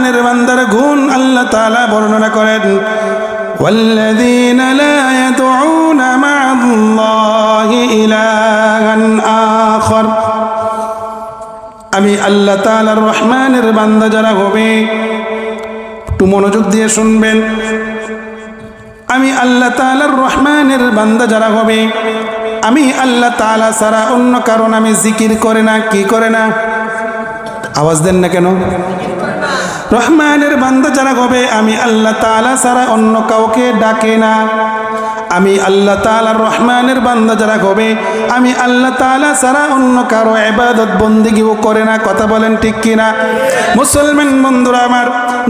রহমানের বান্দার গুণ আল্লাহ তাআলা বর্ণনা করেন, ওয়াল্লাযীনা লা ইয়াদউনা মা'আল্লাহি ইলাহান আখার। আমি আল্লাহ তাআলার রহমানের বান্দা যারা হবে, একটু মনোযোগ দিয়ে শুনবেন, আমি আল্লাহ তাআলার রহমানের বান্দা যারা হবে, আমি আল্লাহ তাআলা ছাড়া অন্য কারণ আমি জিকির করে না। কি করে না? আওয়াজ দেন না কেন? রহমানের বান্দা যারা হবে, আমি আল্লাহ তাআলা ছাড়া অন্য কাউকে ডাকে না। আমি আল্লাহ তাআলার রহমানের বান্দা যারা হবে, আমি আল্লাহ তাআলা ছাড়া অন্য কারো ইবাদত বন্দেগীও করে না। কথা বলেন ঠিক কিনা? মুসলমান বন্ধুরা আমার,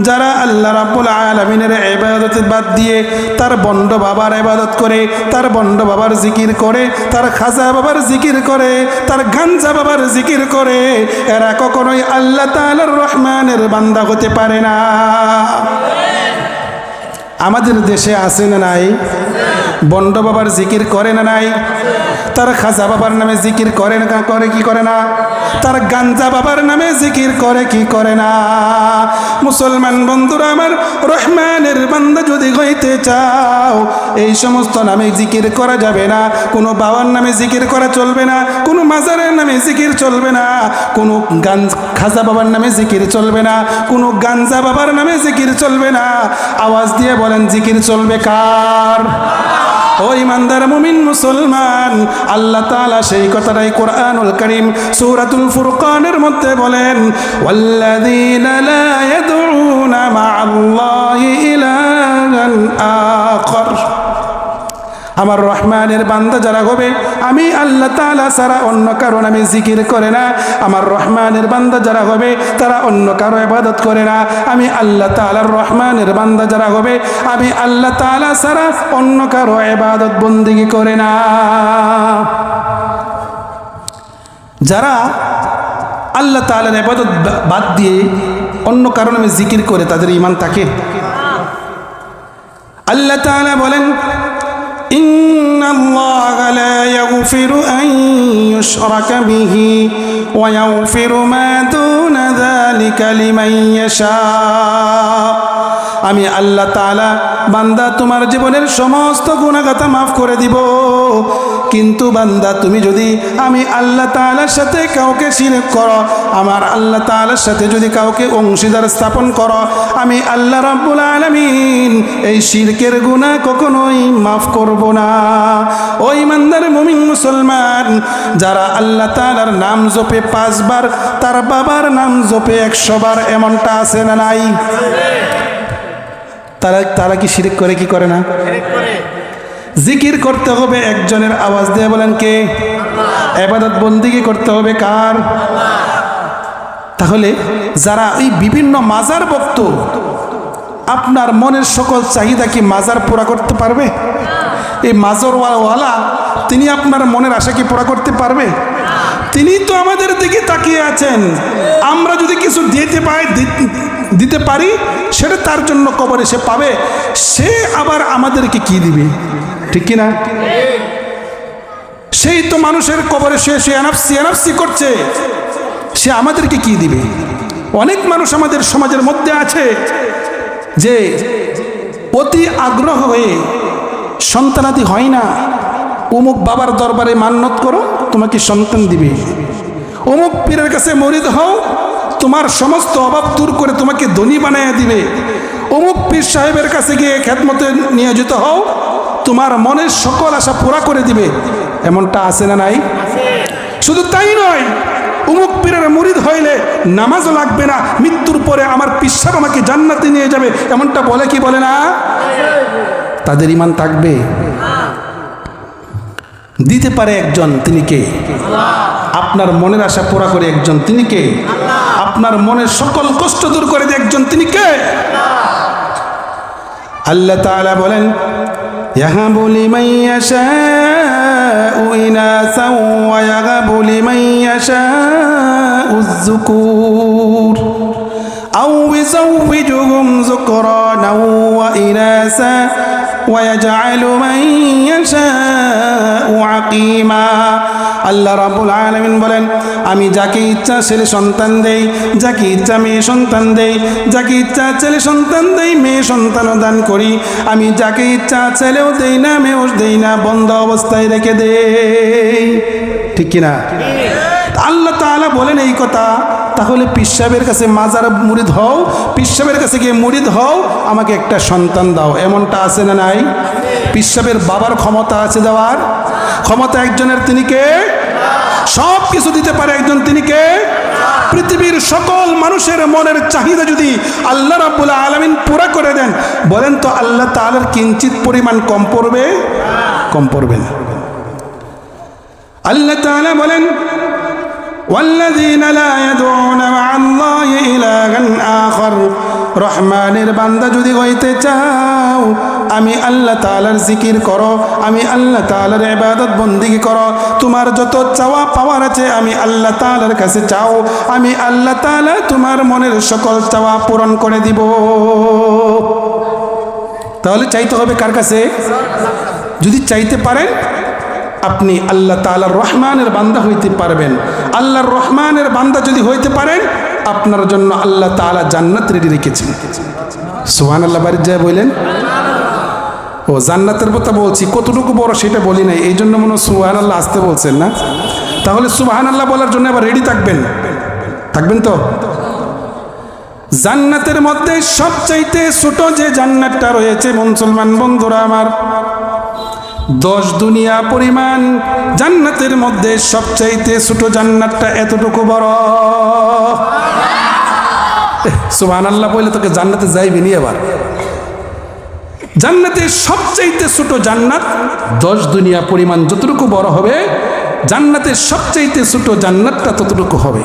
যারা আল্লাহ রাব্বুল আলামিনের ইবাদত বাদ দিয়ে তার বন্ড বাবার ইবাদত করে, তার বন্ড বাবার জিকির করে, তার খাজা বাবার জিকির করে, তার গাঞ্জা বাবার জিকির করে, এরা কখনোই আল্লাহ তাআলার রহমানের বান্দা হতে পারে না। আমাদের দেশে আছে না নাই? বন্ড বাবার জিকির করে না নাই? তার খাজা বাবার নামে জিকির করে না, করে কি করে না? তার গাঞ্জা বাবার নামে জিকির করে কি করে না? মুসলমান বন্ধুরা আমার, রহমানের বান্দা যদি হইতে চাও, এই সমস্ত নামে জিকির করা যাবে না। কোনো বাবার নামে জিকির করা চলবে না, কোনো মাজারের নামে জিকির চলবে না, কোনো খাজা বাবার নামে জিকির চলবে না, কোনো গাঞ্জা বাবার নামে জিকির চলবে না। আওয়াজ দিয়ে বলেন, জিকির চলবে কার? ও ইমানদার মুমিন মুসলমান, আল্লাহ তাআলা সেই কথাটাই কোরআনুল কারীম সূরাতুল ফুরকানের মধ্যে বলেন, ওয়াল্লাযীনা লা ইয়াদউনা মা'আল্লাহি ইলাহান আখার। আমার রহমানের বান্দা যারা হবে, আমি আল্লাহ তাআলা ছাড়া অন্য কারো নামে জিকির করে না। আমার রহমানের বান্দা যারা হবে, তারা অন্য কারো ইবাদত করে না। আমি আল্লাহ তাআলার রহমানের বান্দা যারা হবে, আমি আল্লাহ তাআলা ছাড়া অন্য কারো ইবাদত বন্দেগী করে না। যারা আল্লাহ তাআলার ইবাদত বাদ দিয়ে অন্য কারো নামে জিকির করে, তাদের ঈমান থাকে? আল্লাহ তাআলা বলেন, ইন্নাল্লাহা লা ইয়াগফিরু আন ইউশরাকা বিহি ওয়া ইয়াগফিরু মা দুনা যালিকা লিমান ইয়াশা। আমি আল্লাহ তাআলা, বান্দা তোমার জীবনের সমস্ত গুনাহগাতা মাফ করে দিব, কিন্তু বান্দা তুমি যদি আমি আল্লাহ তাআলার সাথে কাউকে শিরক করো, আমার আল্লাহ তাআলার সাথে যদি কাউকে অংশীদার স্থাপন করো, আমি আল্লাহ রাব্বুল আলামিন এই শিরকের গুনাহ কখনোই মাফ করব না। ওই ইমানদার মুমিন মুসলমান, যারা আল্লাহ তাআলার নাম জপে 5 বার, তার বাবার নাম জপে 100 বার, এমনটা আছে না নাই? তারা কি শিরক করে কি করে না? জিকির করতে হবে একজনের, আওয়াজ দিয়ে বলেন কে? ইবাদত বন্দেগী করতে হবে কার? তাহলে যারা এই বিভিন্ন মাজার ভক্ত, আপনার মনের সকল চাহিদা কি মাজার পুরা করতে পারবে? এই মাজারওয়ালা তিনি আপনার মনের আশা কি পুরা করতে পারবে? তিনি তো আমাদের দিকে তাকিয়ে আছেন। আমরা যদি কিছু দিতে পারি, সেটা তার জন্য কবরে সে পাবে, সে আবার আমাদেরকে কি দিবে? ঠিক কিনা? সেই তো মানুষের কবরে সে এনাফসি করছে, সে আমাদেরকে কি দিবে? অনেক মানুষ আমাদের সমাজের মধ্যে আছে যে অতি আগ্রহ হয়ে সন্তানাদি হয় না, অমুক বাবার দরবারে মান্নত করো, তোমাকে সন্তান দিবে। অমুক পীরের কাছে মরিদ হও, তোমার সমস্ত অভাব দূর করে তোমাকে ধনী বানাইয়া দিবে। অমুক পীর সাহেবের কাছে গিয়ে খেদমতে নিয়োজিত হও, তোমার মনের সকল আশা পুরা করে দিবে। এমনটা আছে না নাই? শুধু তাই নয়, অমুক পীরের মুরিদ হইলে নামাজও লাগবে না, মৃত্যুর পরে আমার পীর সাহেব আমাকে জান্নাতে নিয়ে যাবে, এমনটা বলে কি বলে না? তাদের ঈমান থাকবে? দিতে পারে একজন, তিনি কে? আপনার মনের আশা পুরা করে একজন, তিনি কে? আপনার মনের সকল কষ্ট দূর করে দিয়ে একজন, তিনি কে? আল্লাহ তাআলা বলেন, ইয়াহাবু লিমান ইয়াশাউ ইনাসান ওয়া ইয়াহাবু লিমান ইয়াশাউ যুকুর আও ইউযাওয়িজুহুম যুকরানা ওয়া ইনাসা ويجعل من يشاء عقيما আল্লাহ রাব্বুল আলামিন বলেন আমি যাকে ইচ্ছা ছেলে সন্তান দেই, যাকে ইচ্ছা মেয়ে সন্তান দেই, যাকে ইচ্ছা ছেলে সন্তান দেই, মেয়ে সন্তানও দান করি। আমি যাকে ইচ্ছা ছেলেও দেই না, মেয়েও দেই না, বন্ধ অবস্থায় রেখে দেই। ঠিক কিনা? আল্লাহ তাআলা বলেন এই কথা। তাহলে পীর সাহেবের কাছে মাজার মুরিদ হও, পীর সাহেবের কাছে গিয়ে মুরিদ হও, আমাকে একটা সন্তান দাও, এমনটা আছে না নাই? পীর সাহেবের বাবার ক্ষমতা আছে দেওয়ার? ক্ষমতা একজনের, তিনি কে? সব কিছু দিতে পারে একজন, তিনি কে? পৃথিবীর সকল মানুষের মনের চাহিদা যদি আল্লাহ রাব্বুল আলামিন পুরা করে দেন, বলেন তো আল্লাহ তাআলার কিঞ্চিত পরিমাণ কম পড়বে? কম পড়বে না। আল্লাহ তাআলা বলেন والذين لا يدعون مع الله إلها آخر রহমানের বান্দা যদি হইতে চাও, আমি আল্লাহ তাআলার জিকির করো, আমি আল্লাহ তাআলার ইবাদত বন্দেগী করো, তোমার যত চাওয়া পাওয়ার আছে আমি আল্লাহ তাআলার কাছে চাও, আমি আল্লাহ তাআলা তোমার মনের সকল চাওয়া পূরণ করে দিব। তাহলে চাইতে হবে কার কাছে? যদি চাইতে পারেন আপনি আল্লাহ তাআলার রহমানের বান্দা হইতে পারবেন। আল্লাহর রহমানের বান্দা যদি হইতে পারেন, আপনার জন্য আল্লাহ তাআলা জান্নাত রেডি রেখেছেন। সুবহানাল্লাহ বাড়ির যায় বললেন। ও জান্নাতের কথা বলছি, কতটুকু বড় সেটা বলি নাই, এই জন্য মনে হয় সুবহানাল্লাহ আসতে বলছেন না? তাহলে সুবহানাল্লাহ বলার জন্য আবার রেডি থাকবেন, থাকবেন তো? জান্নাতের মধ্যে সবচাইতে ছোট যে জান্নাতটা রয়েছে মুসলমান বন্ধুরা আমার, 10 দুনিয়া পরিমাণ জান্নাতের মধ্যে সবচাইতে ছোট জান্নাতটা এতটুকু বড়। সুবহানাল্লাহ বলে তোকে জান্নাতে যাইবি নি? এবার জান্নাতের সবচাইতে ছোট জান্নাত 10 দুনিয়া পরিমাণ যতটুকু বড় হবে, জান্নাতের সবচাইতে ছোট জান্নাতটা ততটুকু হবে।